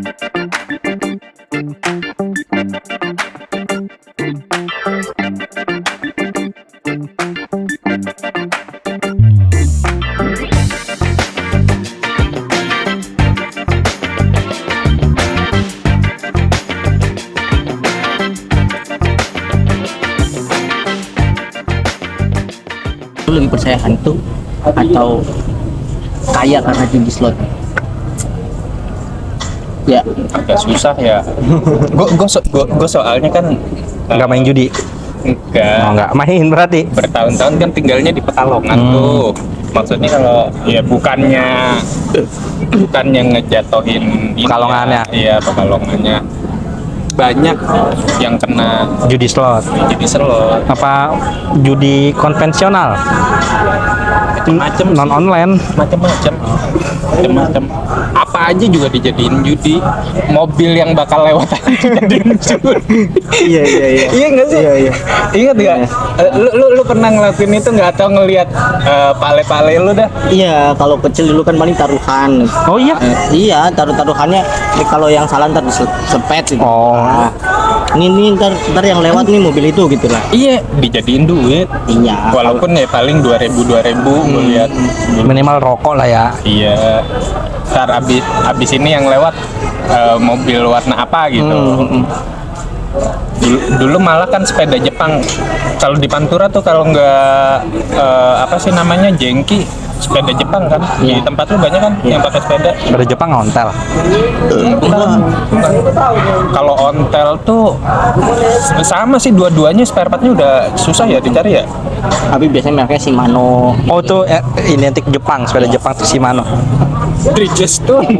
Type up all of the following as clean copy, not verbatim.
Lu lebih percaya hantu atau kaya karena judi slot? Ya, Agak susah ya. Gue soalnya kan Nggak main judi? enggak Nggak main berarti. bertahun-tahun kan tinggalnya di Pekalongan tuh. Maksudnya kalau ya bukannya ngejatohin ini Pekalongannya. Iya, Pekalongannya. Banyak yang kena Judi slot. jadi slot. Apa judi konvensional? Macem Non online. macam-macam apa aja juga dijadiin judi. Mobil yang bakal lewat aja dijadiin judi. iya. Iya nggak sih? Iya. Ingat nggak? Lu pernah ngelakuin itu nggak, atau ngelihat pale-pale lu dah? Iya, kalau kecil dulu kan paling taruhan. Oh iya. Iya, taruhannya kalau yang salah ntar disepet gitu. Oh. Nah, ini ntar yang lewat nih mobil itu gitu lah. Iya, dijadiin duit. Iya. Walaupun ya paling 2000 gue lihat. Minimal rokok lah ya. Iya. Ntar abis ini yang lewat mobil warna apa gitu. Dulu malah kan sepeda Jepang. Kalau di Pantura tuh kalau nggak apa sih namanya, jengki, sepeda Jepang kan. Di tempat lu banyak kan yang pakai sepeda. Dari Jepang ngontel. Bukan. Kalau ontel tuh sama sih, dua-duanya spare partnya udah susah ya dicari ya. Tapi biasanya mereknya Shimano. Oh tuh identik Jepang, sepeda Jepang tuh Shimano. Bridgestone,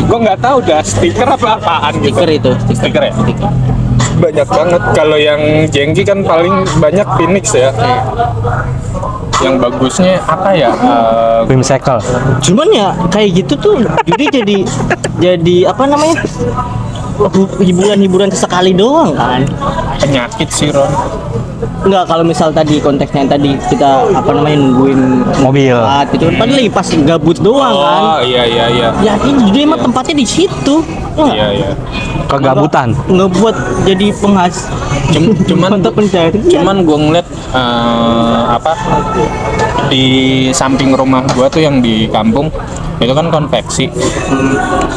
gue nggak tahu dah stiker apa apaan gitu. Stiker itu. Stiker ya. Banyak banget. Kalau yang jengki kan paling banyak Phoenix ya. Yang bagusnya apa ya? Whimsical. Cuman ya kayak gitu tuh judi jadi apa namanya? Hiburan sesekali doang kan. Penyakit sih, Ron. Enggak, kalau misal tadi konteksnya yang tadi kita apa namanya nungguin Mobil. itu kan lagi pas gabut doang kan. Oh iya. Ya ini jadi emang tempatnya di situ. Iya. Kegabutan. Ngebuat jadi Cuman untuk pencari. Cuman gue ngeliat apa di samping rumah gue tuh yang di kampung itu kan konveksi.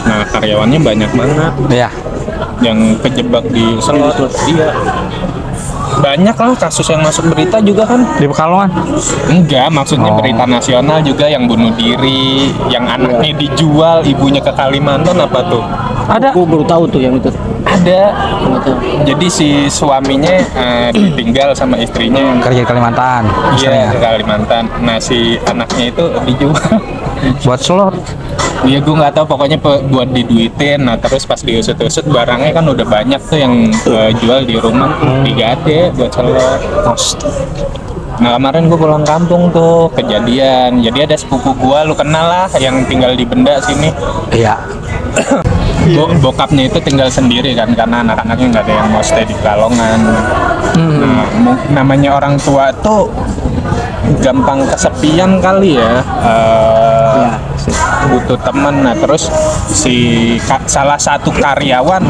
Nah, karyawannya banyak banget Iya. yang kejebak di slot. Iya. Banyak lah kasus yang masuk berita juga kan. Di Pekalongan. Enggak, maksudnya Oh. berita nasional juga, yang bunuh diri, yang anaknya dijual, ibunya ke Kalimantan apa tuh? Ada. Aku baru tahu tuh yang itu. Ada. Nggak tahu. Jadi si suaminya ditinggal sama istrinya. Kerja di Kalimantan. Iya, istrinya. ke Kalimantan. Nah, si anaknya itu dijual. Buat slot. Iya, gue nggak tahu, pokoknya buat diduitin. Nah, terus pas diusut-usut barangnya kan udah banyak tuh yang jual di rumah, digade buat slot. Nah, kemarin gue pulang kampung tuh kejadian. Jadi ada sepupu gue, lu kenal lah, yang tinggal di Benda sini. Iya. Bokapnya itu tinggal sendiri kan, karena anak-anaknya nggak ada yang mau stay di Pekalongan. Nah, namanya orang tua tuh gampang kesepian kali ya. Butuh teman. Nah, terus salah satu karyawan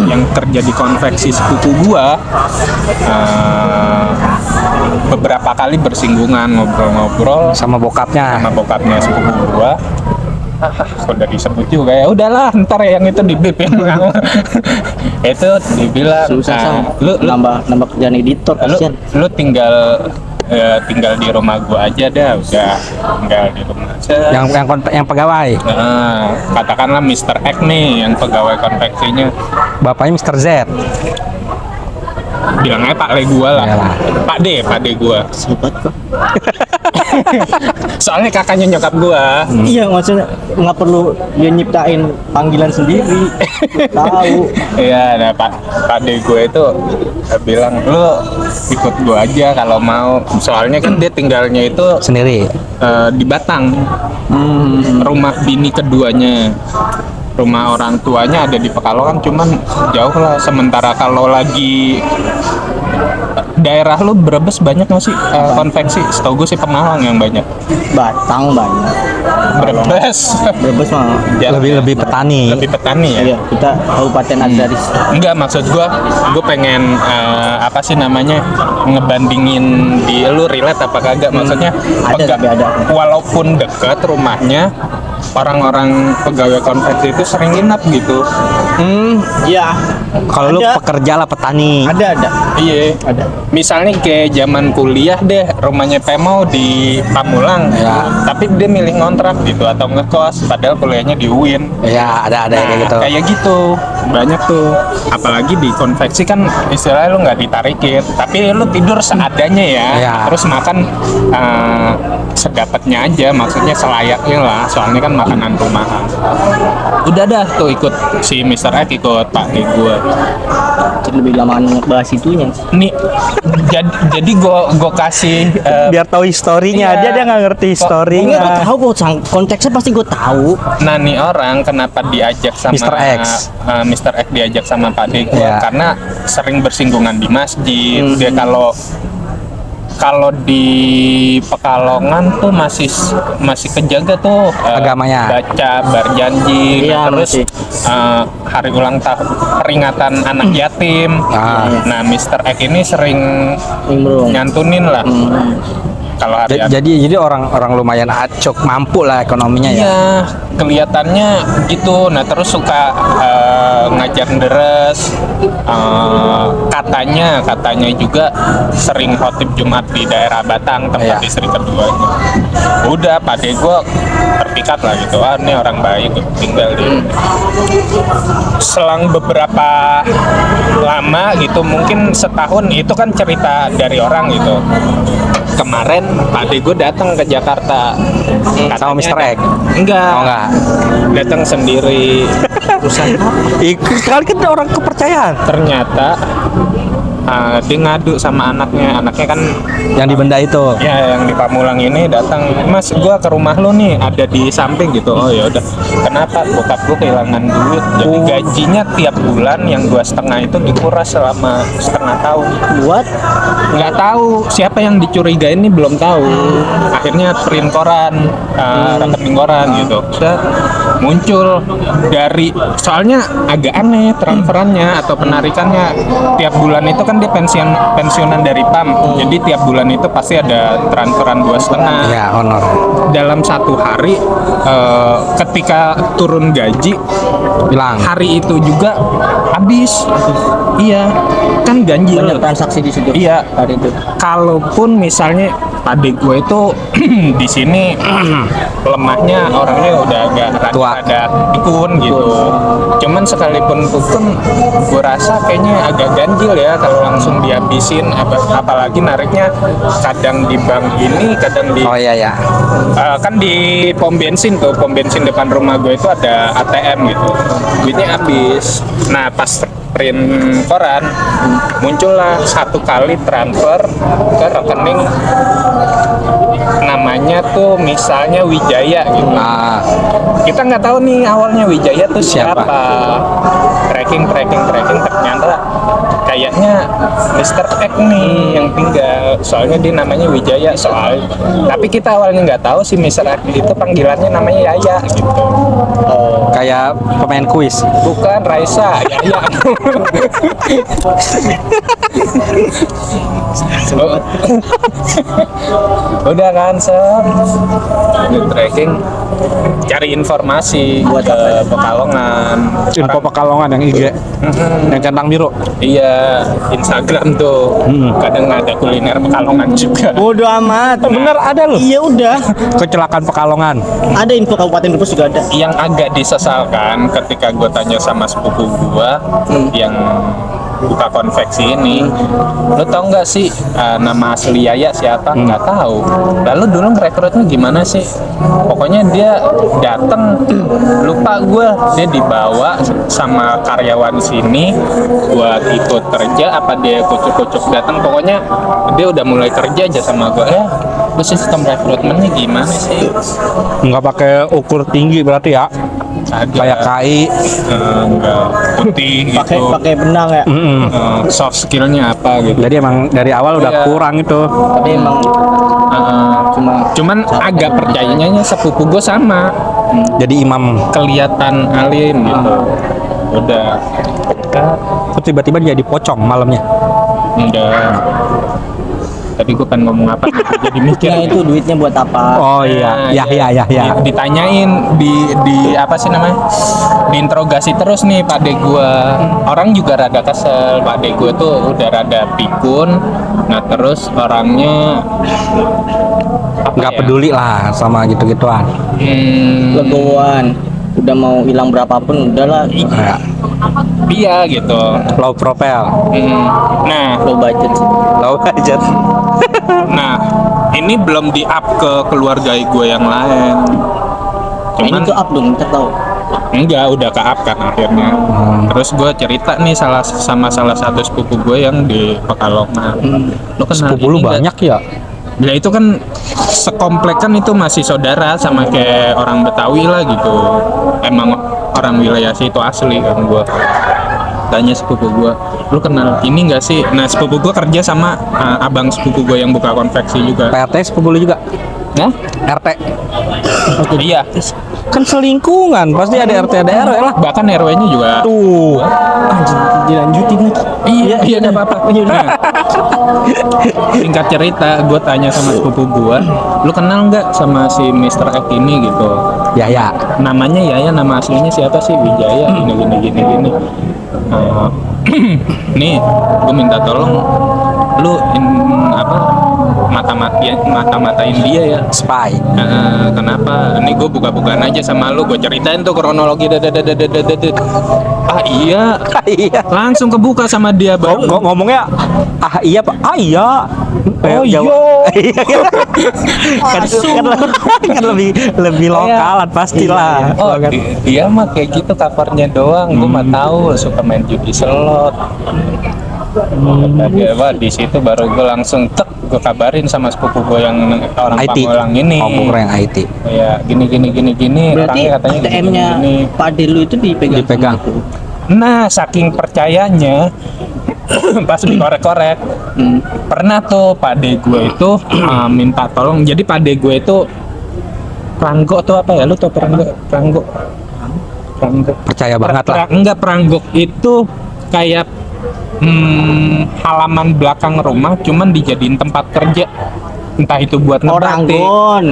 yang kerja di konveksi sepupu gua beberapa kali bersinggungan, ngobrol-ngobrol Sama bokapnya. sama bokapnya sepupu gua. Kok udah disebut juga ya, udahlah ntar yang itu dibip ya. Itu dibilang Susah sama. lu Nambah kerjaan editor kasihan. lu tinggal di rumah gua aja dah, udah tinggal di rumah aja. Yang pegawai. Nah, katakanlah Mr. X nih yang pegawai konveksinya, Bapaknya Mr. Z. bilangnya Pak Le gua lah. Iyalah. Pak D gua. Sobat kok. Soalnya kakaknya nyokap gua. Iya, maksudnya nggak perlu dia nyiptain panggilan sendiri. Tahu. Iya, nah Pak D gue itu bilang, lu ikut gue aja kalau mau. Soalnya kan dia tinggalnya itu Sendiri. di Batang. Rumah bini keduanya, rumah orang tuanya ada di Pekalongan, cuman jauh lah. Sementara kalau lagi daerah lu Brebes banyak nggak sih konveksi? Setahu gue sih Pemalang yang banyak. Batang banyak. Brebes. Brebes mah. Jarang ya? Lebih petani. Lebih petani ya. Iya, kita kabupaten agraris. Enggak, maksud gue pengen apa sih namanya ngebandingin di lu relate apa kagak, maksudnya Ada, tapi ada. walaupun dekat rumahnya orang-orang pegawai konveksi itu sering nginap gitu. Iya. Kalau lu Ada. pekerja lah petani. Ada. Iya, Ada. misalnya kayak zaman kuliah deh, rumahnya Pemo di Pamulang, Ya. tapi dia milih ngontrak gitu atau ngekos, padahal kuliahnya di UIN. Ya, ada Nah, kayak gitu. kayak gitu banyak tuh, apalagi di konveksi kan istilahnya lu nggak ditarikin, tapi lu tidur seadanya ya, Ya. terus makan sedapatnya aja, maksudnya selayaknya lah, soalnya kan makanan rumahan. Udah dah tuh ikut si Mr. X, ikut Pak D gue. Jadi lebih lama ngebahas itunya. Nih, jadi gue kasih Biar tahu historinya. Iya. Dia nggak ngerti Enggak, gue historinya. tahu kok, konteksnya pasti gue tahu. nah nih orang kenapa diajak sama Mr. X. Mr. X diajak sama Pak D gue, Iya. karena sering bersinggungan di masjid. Dia kalau di Pekalongan tuh masih kejaga tuh Agamanya. baca berjanji. Iya, Terus masih. hari ulang tahun peringatan anak yatim. Ah. Nah Mr. X ini sering Nimbrung. nyantunin lah kalau hari Jadi orang lumayan acuk, mampu lah ekonominya ya. Iya, kelihatannya gitu. Nah terus suka ngajak deres. Katanya juga sering khotib Jumat di daerah Batang, tempat Iya. istri keduanya. Udah, Pak De gue terpikat lah gitu. Ah, ini orang baik, tinggal di. Selang beberapa lama gitu, mungkin setahun, itu kan cerita dari orang gitu. Kemarin Pak De gue datang ke Jakarta. Sama Mr. X? Enggak. Oh, enggak. Datang sendiri. Kali kan orang kepercayaan. Ternyata dia ngadu sama anaknya kan Yang di benda itu. ya yang di Pamulang ini datang, Mas gua ke rumah lo nih, ada di samping gitu. Oh ya udah, kenapa? Bokap gua kehilangan duit, jadi gajinya tiap bulan yang 2,5 itu dikuras selama setengah tahun. Buat Nggak tahu siapa yang dicurigain, ini belum tahu. Akhirnya print koran, rekening koran gitu. Udah muncul dari, soalnya agak aneh transferannya atau penarikannya tiap bulan itu kan dia pensiunan dari PAM. Jadi tiap bulan itu pasti ada transferan 2,5. Ya, honor. Dalam satu hari ketika turun gaji, Bilang. hari itu juga habis. Iya, kan ganjil. banyak transaksi di situ. Iya. Hari itu. Kalaupun misalnya adik gue itu di sini lemahnya, orangnya udah agak Tua. rada pikun gitu. Cuman sekalipun pikun, gue rasa kayaknya agak ganjil ya kalau langsung dihabisin. Apalagi nariknya kadang di bank ini, kadang di Oh iya ya. kan di pom bensin depan rumah gue itu ada ATM gitu, duitnya habis. Nah pas print koran muncullah satu kali transfer ke rekening namanya tuh misalnya Wijaya gitu. Ah, Kita nggak tahu nih awalnya Wijaya tuh Siapa? siapa. Tracking ternyata kayaknya Mr. X nih yang tinggal, soalnya dia namanya Wijaya tapi kita awalnya nggak tahu si Mr. X itu panggilannya namanya Yaya gitu. kayak pemain kuis. Bukan Raisa, Yaya. Udah kan Sob, tracking, cari informasi buat ke Pekalongan. Info Pekalongan yang IG, yang centang biru. Iya, Instagram tuh kadang ada kuliner Pekalongan juga. Bodoh amat. Bener ada loh. Iya udah. Kecelakaan Pekalongan. Ada info Kabupaten Brebes juga ada. Yang agak disesalkan ketika gue tanya sama sepupu gue yang buka konveksi ini, lo tau nggak sih nama asli Yaya siapa? Nggak tahu. Lalu dulu ngerekrutnya gimana sih? Pokoknya dia datang, lupa gue, dia dibawa sama karyawan sini buat ikut kerja, apa dia kucuk-kucuk datang, pokoknya dia udah mulai kerja aja sama gue. Lu sistem rekrutmennya gimana sih? Nggak pakai ukur tinggi berarti ya. Kagak. Kayak KI. Enggak putih pakai gitu. pakai benang ya. Soft skillnya apa gitu. Jadi emang dari awal udah Iya. kurang itu. Tapi emang Cuman agak percayanya sepupu gue sama, Jadi imam. kelihatan alim gitu. Udah Terus tiba-tiba jadi pocong malamnya. enggak. Tadi gue pengen ngomong apa? Jadi mikir. ya itu duitnya buat apa? Oh iya, Nah, ya. Ditanyain di apa sih namanya? Diinterogasi terus nih Pak De gua. Orang juga rada kesel. Pak De gua tuh udah rada pikun. Nah, terus orangnya apa Nggak ya? peduli lah sama gitu-gituan. Legowoan. Udah mau hilang berapapun udahlah. Ya, Iya gitu. low profile, Nah, Low budget sih. low budget. nah ini belum di up ke keluarga gue yang lain. Ini Cuman ke up dong, kita tahu. enggak, udah ke up kan akhirnya. Terus gue cerita nih sama salah satu sepupu gue yang di Pekalongan. Lo kenal Sepupu lu ini nggak? banyak ya? Ya itu kan sekomplek kan itu masih saudara sama kayak orang Betawi lah gitu. Emang orang wilayah situ asli kan gua. Tanya sepupu gua, lu kenal ini enggak sih? Nah, sepupu gua kerja sama abang sepupu gua yang buka konveksi juga. PRT sepupu lu juga? Nah, RT? iya. Kan selingkungan, pasti ada RT ada RW lah. Bahkan RW-nya juga. Tuh. Anjir, dilanjutin lagi. Iya, enggak apa-apa. Nah, singkat cerita, gue tanya sama sepupu gue, lu kenal nggak sama si Mr. X ini gitu? Ya. Namanya Yaya, nama aslinya siapa sih? Wijaya, gini. Nih, gue minta tolong lu mata-matain dia ya. Spy. Kenapa? Ini gue buka-bukaan aja sama lu, gue ceritain tuh kronologi. Ah iya, Iya. langsung kebuka sama dia baru. Ngomongnya iya Pak. Iya. Oh iya. kan lebih lokalan pastilah. Oh, dia mah kayak gitu covernya doang. Gue mah tahu suka main judi slot. Dia mah di situ baru gue langsung gue kabarin sama sepupu gue yang orang IT. Pamulang ini. Ngomong yang IT. Ya gini. Berarti Orangnya katanya ATM-nya gini. Pak De lu itu dipegang. sama itu. Nah, saking percayanya pas dikorek-korek, pernah tuh Pak De gue itu minta tolong. Jadi Pak De gue itu Pranggo tuh apa ya? Lu tau Pranggo? Percaya banget lah. Enggak, Pranggok itu kayak halaman belakang rumah, cuman dijadiin tempat kerja. Entah itu buat Orang ngebatik. gon.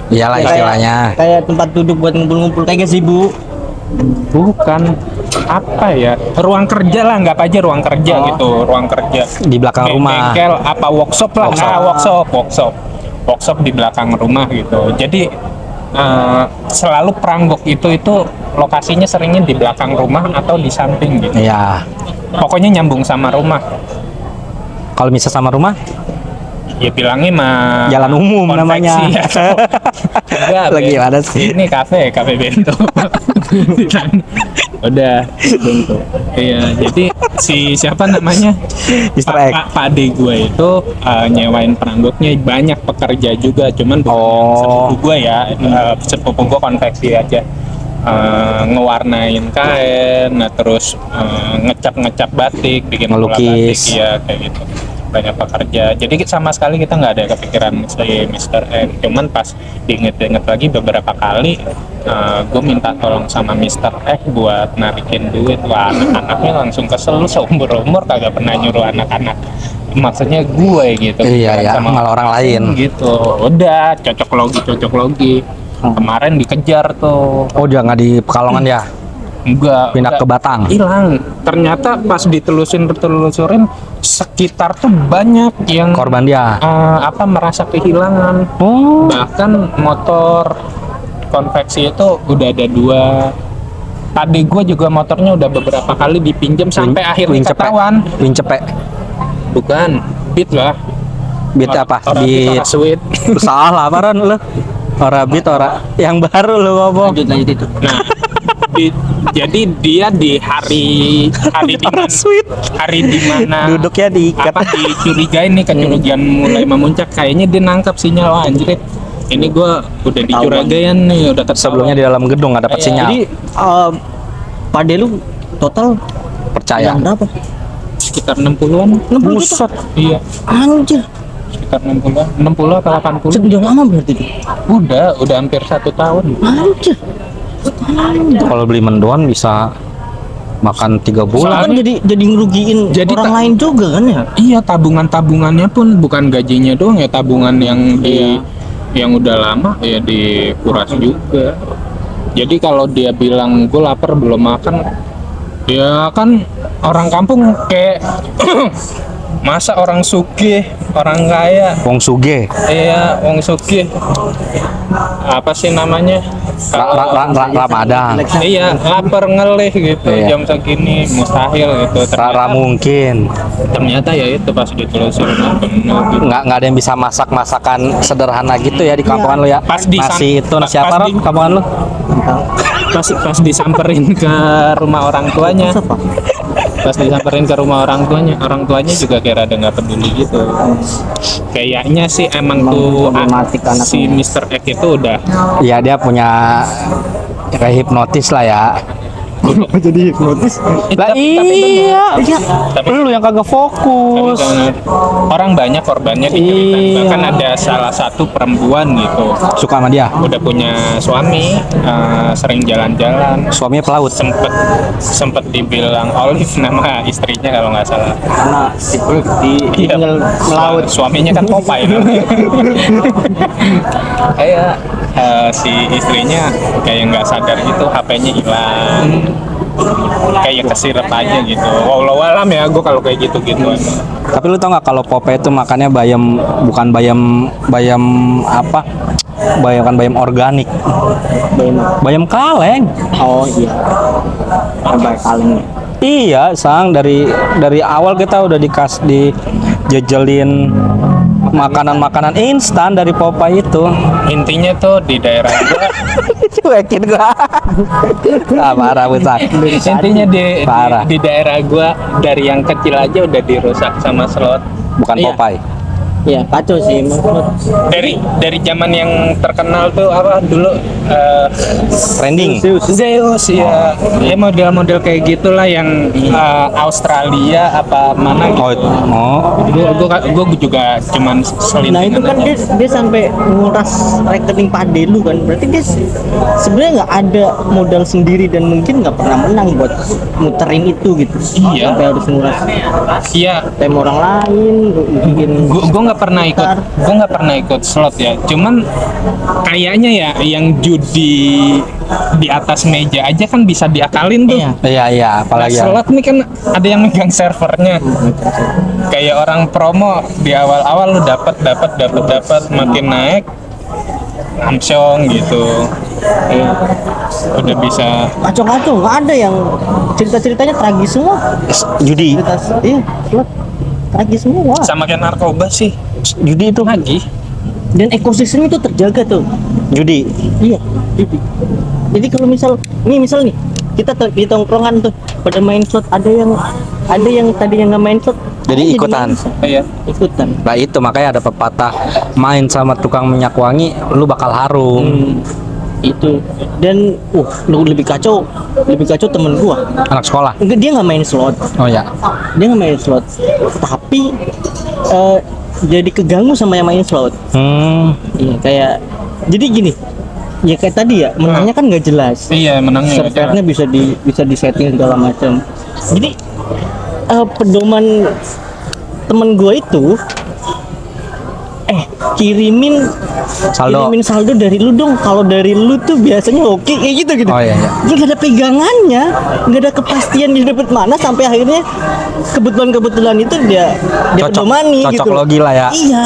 Iyalah istilahnya. Kayak tempat duduk buat ngumpul-ngumpul kayak sibuk. Bukan apa ya, ruang kerja lah, nggak aja ruang kerja gitu, ruang kerja Di belakang rumah. bengkel apa workshop lah. Workshop di belakang rumah gitu. Jadi selalu Pranggok itu lokasinya seringnya di belakang rumah atau di samping gitu, Iya. pokoknya nyambung sama rumah. Kalau misal sama rumah, Ya bilangnya mah jalan umum namanya. konveksi atau enggak, Lagi Ben. ada sih. Ini kafe bento. Udah bento. Iya, jadi si siapa namanya? Mr. X. Pak De gue itu nyewain Pranggoknya, banyak pekerja juga, cuman bukan yang sepupu gue ya. Sepupu gue konveksi aja. Ngewarnain kain, nah terus ngecap batik, bikin pola Ngelukis. batik, ya kayak gitu. Banyak pekerja, jadi sama sekali kita nggak ada kepikiran si Mr. X. Cuman pas diinget-inget lagi beberapa kali, gue minta tolong sama Mr. X buat narikin duit. Wah, anak-anaknya langsung kesel, lu seumur umur kagak pernah nyuruh anak-anak, maksudnya gue gitu. Iya, bukan ya, sama malah orang lain. gitu. Udah cocok logi. Kemarin dikejar tuh. Oh, dia nggak di Pekalongan ya? Enggak, Pindah ke Batang. hilang. Ternyata pas ditelusurin sekitar tuh banyak yang Korban dia. merasa kehilangan. Oh. Bahkan motor konveksi itu udah ada 2. Adik gue juga motornya udah beberapa kali dipinjam sampai akhirnya ketahuan. Win cepek. Bukan, Beat lah. Beat apa? Beat. Beat. Sweet. Salah paran lu. Ora beat ora. Yang baru lu ngomong. Lanjut itu. Nah, jadi dia di hari di mana? Sweet. Hari di mana Duduknya diikat. apa dicurigain nih, kecurigaan mulai memuncak, kayaknya dia nangkap sinyal. Wah, anjir, ini gua udah di Juragayan nih, udah ketahuan. Sebelumnya di dalam gedung nggak dapat Iya. sinyal. Jadi Pak Delu total Percaya. yang berapa? Sekitar 60-an. 60 juta. Iya, Anjir. sekitar 60-an. 60 atau 80. Udah lama berarti itu. Udah hampir 1 tahun. Anjir. Kalau beli mendoan bisa makan 3 bulan. Kan jadi ngerugiin Jadi orang lain juga kan ya? Iya, tabungannya pun bukan gajinya doang ya, tabungan yang yang udah lama ya dikuras juga. Jadi kalau dia bilang gue lapar belum makan, ya kan orang kampung kayak masa orang sugih, orang kaya, Wong Suge. iya wong sugih, apa sih namanya? Ramadan. Iya, lapar ngelih gitu Iya. jam segini mustahil gitu. Rara mungkin. Ternyata ya itu pas ditelusuri bener gitu. Nggak ada yang bisa masak masakan sederhana gitu ya di kampungan lu ya. Pas di nasi itu pas siapa di- Ram, kampungan lu? Pas disamperin ke rumah orang tuanya, pas disamperin ke rumah orang tuanya juga kayak rada nggak peduli gitu. Kayaknya sih emang tuh problematik si Mr. X itu udah Iya, dia punya kayak hipnotis lah ya. Jadi hipnotis. Lah iya, lu yang kagak fokus. orang banyak korbannya diceritain. Iya. Bahkan ada salah satu perempuan gitu Suka sama dia. udah punya suami, sering jalan-jalan, Suaminya pelaut. sempet dibilang Olive nama istrinya kalau nggak salah. Karena tinggal melaut. Suaminya kan Popeye. Kayak si istrinya kayak nggak sadar gitu, HP-nya hilang, kayak kesirep aja gitu. Walau alam ya, gue kalau kayak gitu emang. Tapi lu tau nggak kalau Popeye itu makannya bayam, bukan bayam apa? Kan bayam organik. Bayam kaleng. Oh iya. Kabar kaleng. Iya, Sang, dari awal kita udah dijejelin makanan-makanan instan dari Popeye itu. Intinya tuh di daerah gua, Cuekin gua. Parah besar. intinya Parah. di daerah gua dari yang kecil aja udah dirusak sama slot. Bukan Iya. Popeye. Iya, kacau sih menurut. Dari zaman yang terkenal tuh apa dulu Trending. Zeus ya, ya model-model kayak gitulah yang Australia apa mana gitu. Gue juga cuman selintingan Nah itu kan aja. dia sampai nguras rekening Pak Delu kan, berarti dia sebenarnya nggak ada modal sendiri dan mungkin nggak pernah menang buat muterin itu gitu. Iya. Sampai harus nguras Iya, tem orang lain, bikin. gue nggak pernah ikut slot ya, cuman kayaknya ya yang judi di atas meja aja kan bisa diakalin tuh. Iya. Iya, apalagi yang Slot nih kan ada yang megang servernya. Kayak orang promo di awal-awal lu dapat makin naik amsyong gitu. Udah bisa Kacau-kacau, nggak ada yang cerita-ceritanya tragis semua. judi. Iya, slot tragis semua. sama kayak narkoba sih. Judi itu Lagi Dan ekosistem itu terjaga tuh. judi. Iya. Jadi kalau misal nih kita di tongkrongan tuh pada main slot, ada yang tadi yang nggak main slot Jadi ayo ikutan. main. iya. Ikutan. Nah itu makanya ada pepatah, main sama tukang minyak wangi lu bakal harum. Itu dan lebih kacau temen gua. Anak sekolah. Enggak, dia nggak main slot, Oh ya. tapi jadi keganggu sama yang main slot. Iya, kayak jadi gini, ya kayak tadi ya, menangnya kan nggak jelas, Iya, menangnya nggak servernya bisa di setting segala macam. Jadi pedoman temen gua itu kirimin saldo dari lu dong, kalau dari lu tuh biasanya oke kayak gitu. Oh iya. Dia nggak ada pegangannya, nggak ada kepastian dia dapat mana, sampai akhirnya kebetulan itu dia pedomani Cocok gitu. logi lah ya. Iya,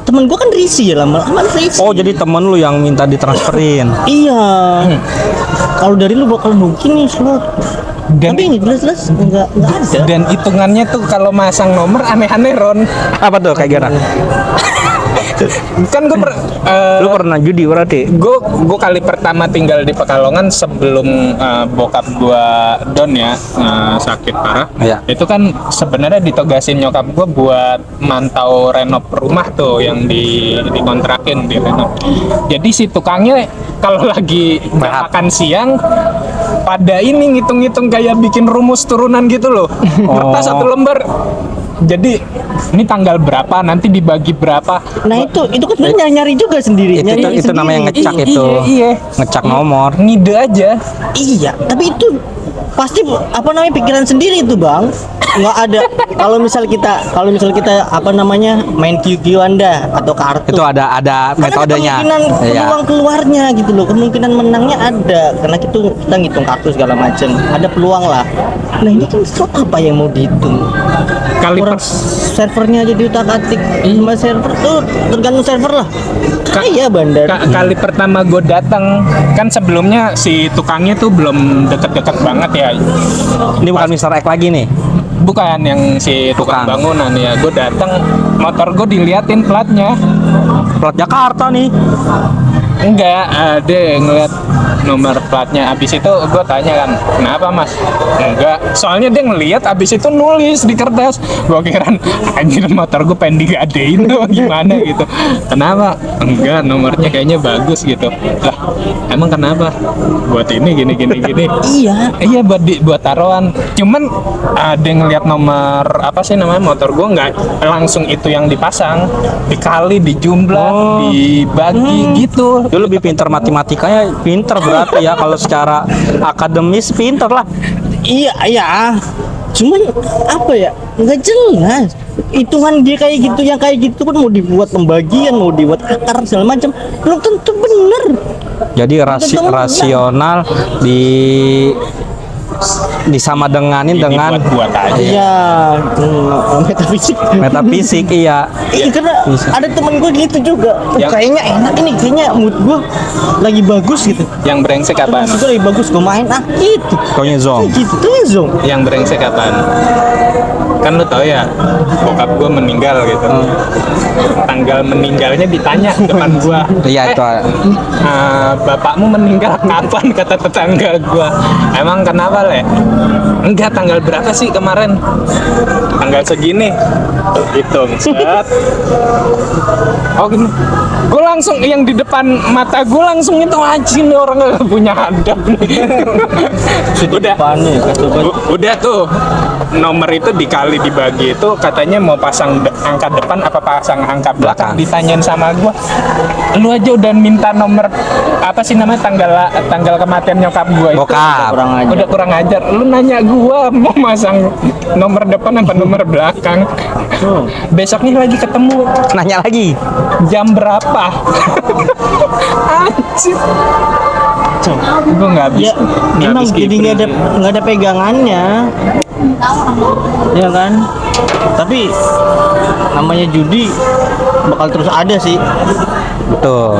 temen gua kan risih ya, lama-lama risih. Oh jadi temen lu yang minta ditransferin. Iya, kalau dari lu bakal mungkin nih slot. Tapi ini jelas-jelas nggak ada. Dan hitungannya tuh kalau masang nomor aneh-aneh Ron. Apa tuh kayak gimana? Kan gue Lu pernah judi berarti? gue kali pertama tinggal di Pekalongan sebelum bokap gue down ya, sakit parah. Iya. Itu kan sebenarnya ditogasin nyokap gue buat mantau renov rumah tuh yang dikontrakin di renov. Jadi si tukangnya kalau lagi makan siang pada ini ngitung-ngitung kayak bikin rumus turunan gitu loh. Kertas satu lembar. Jadi ini tanggal berapa, nanti dibagi berapa. Nah itu kan sebenarnya nyari juga sendiri. Itu namanya ngecak itu. Iya. Ngecak nomor. Ngide aja. Iya, tapi itu pasti apa namanya pikiran sendiri itu bang. Nggak ada kalau misal kita apa namanya main QQ Anda atau kartu. Itu ada Karena metodenya. kemungkinan Iya. peluang keluarnya gitu loh, kemungkinan menangnya ada karena kita ngitung kartu segala macam, ada peluang lah. Nah ini kan slot apa yang mau dihitung? Kali Orang servernya aja diutak-atik sama server tuh tergantung server lah. Kaya bandar. Kali pertama gue datang kan sebelumnya si tukangnya tuh belum deket-deket banget ya. Ini bukan Mr. X lagi nih. Bukan yang si tukang Tukang. bangunan ya. Gue datang motor gue diliatin platnya. Plat Jakarta nih. Enggak, dia ngeliat nomor platnya. Abis itu gue tanya kan, kenapa mas? Enggak, soalnya dia ngeliat abis itu nulis di kertas. Gue kiran anjir motor gue pengen digadein tuh gimana gitu. Kenapa? Enggak, nomornya kayaknya bagus gitu. Lah, emang kenapa? Buat ini gini. Iya buat taruhan. Cuman dia ngeliat nomor apa sih namanya motor gue, nggak langsung itu yang dipasang, dikali, dijumlah, dibagi gitu. Lu lebih pintar matematikanya, pintar berarti ya kalau secara akademis pintar lah. Iya. Cuman apa ya? Nggak jelas. Hitungan dia kayak gitu, yang kayak gitu kan mau dibuat pembagian, mau dibuat akar segala macam. Belum tentu bener. Jadi rasional disama denganin dengan buat aja. Iya, metafisik. metafisik. Iya. Iya karena Bisa. ada temen gue gitu juga. Kayaknya enak ini, kayaknya mood gue lagi bagus gitu. Yang brengsek apaan? Itu lagi bagus gue main gitu. Kaunya zong. Gitu tuh ya zong. Yang brengsek apaan? Kan lu tau ya, bokap gue meninggal gitu. Tanggal meninggalnya ditanya depan gue. Iya itu. Bapakmu meninggal kapan, kata tetangga gue. Emang kenapa le? Enggak, tanggal berapa sih kemarin? Tanggal segini. Hitung set. Oh gini. Gue langsung yang di depan mata gue langsung itu anjing nih orang gak punya hadap nih. Udah tuh nomor itu dikali dibagi itu katanya mau pasang angka depan apa pasang angka belakang. Ditanyain sama gua, lu aja udah minta nomor apa sih namanya tanggal kematian nyokap gua itu Bokap. udah kurang ajar. Lu nanya gua mau masang nomor depan apa nomor belakang. Besoknya lagi ketemu, Nanya lagi. jam berapa? Anjir. Gue nggak habis. Ya memang jadi nggak ada pegangannya. Ya kan? Tapi namanya judi bakal terus ada sih. Betul.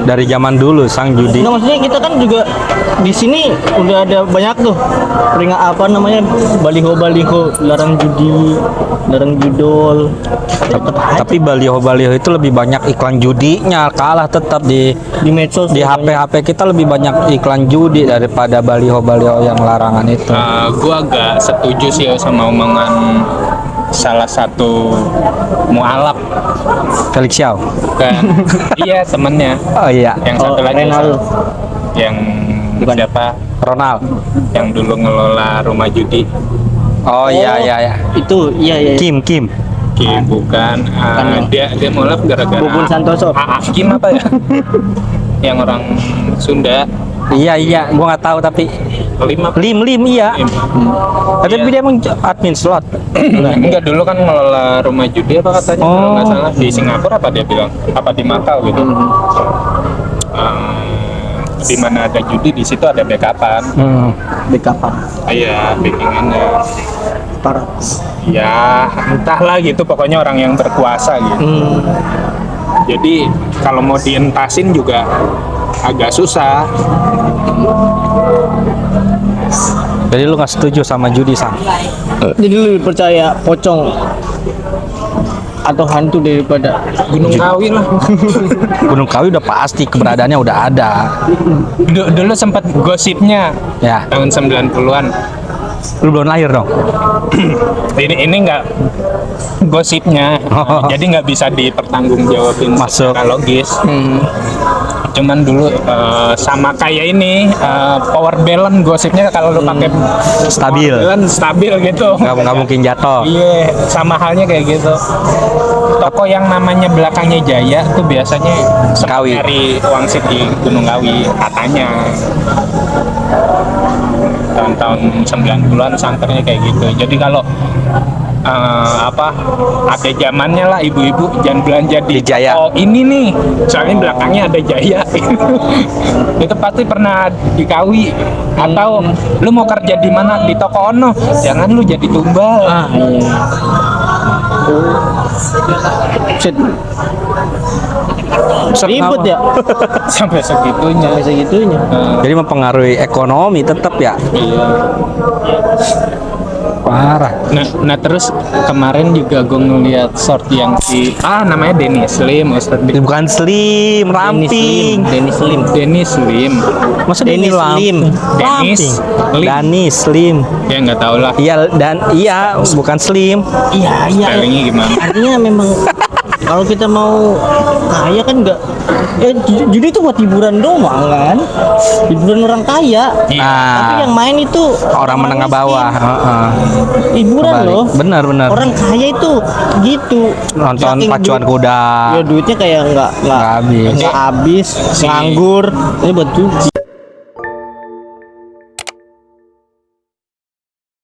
Dari zaman dulu sang judi. Nah maksudnya kita kan juga di sini udah ada banyak tuh baliho larang judi, larang judol. Tapi baliho itu lebih banyak iklan judinya, kalah tetap di Medsos HP kita lebih banyak iklan judi daripada baliho yang larangan itu. Gua agak setuju sih sama omongan salah satu mualaf Felix Xiao. kan. Iya temennya. Oh iya. Yang satu lagi Renal. yang Bukan. siapa? Ronald. Yang dulu ngelola rumah judi. Oh iya. Itu iya. Kim. Bukan. Dia mualaf gara-gara Bubun Santoso. Kim apa ya? Yang orang Sunda. Iya, gua nggak tahu tapi Lim iya. Tapi dia emang admin slot. Enggak, dulu kan ngelola rumah judi apa katanya kalau nggak salah di Singapura apa dia bilang apa di Makau gitu. Di mana ada judi di situ ada backupan. Backup Iya, backingannya. parah. Ya entahlah gitu, pokoknya orang yang berkuasa gitu. Jadi kalau mau dientasin juga agak susah. Jadi lu nggak setuju sama judi sang? Jadi lu lebih percaya pocong. atau hantu daripada Gunung Kawi lah. Gunung Kawi udah pasti keberadaannya udah ada. Dulu sempat gosipnya Ya, tahun 90-an. lu belum lahir dong. Ini nggak gosipnya, jadi nggak bisa dipertanggungjawabin Masuk. secara logis. Cuman dulu sama kayak ini power balance gosipnya kalau lu pakai Stabil. power balance stabil gitu. Nggak mungkin jatuh. Iya, sama halnya kayak gitu. Toko yang namanya belakangnya Jaya tuh biasanya Kawi. nyari wangsit di Gunung Kawi katanya. Tahun-tahun 90-an santernya kayak gitu. Jadi kalau ada zamannya lah ibu-ibu jangan belanja Di di Jaya. toko ini nih, soalnya belakangnya ada Jaya. Itu pasti pernah di Kawi. Atau lu mau kerja di mana, di toko ono, jangan lu jadi tumbal. iya. Set. Ribet ya Sampai segitunya. sampai segitunya. Jadi mempengaruhi ekonomi tetap ya. Iya. Parah. Nah terus kemarin juga gue ngeliat short yang si namanya Denny Slim, Ustadz Ini bukan slim, ramping. Denny Slim. Masa Denny Denny Slim. Dennis Lim. Dani Slim. Ya nggak tahu lah Iya bukan slim. Iya spellingnya gimana. artinya memang kalau kita mau kaya kan enggak jadi itu buat hiburan doang kan, hiburan orang kaya. Iya. Tapi yang main itu Orang menengah miskin. bawah. Hiburan Kebalik. loh. Benar. Orang kaya itu gitu. Nonton Saking pacuan duit- kuda. Ya duitnya kayak Nggak habis. nggak habis, nganggur. Ini buat judi.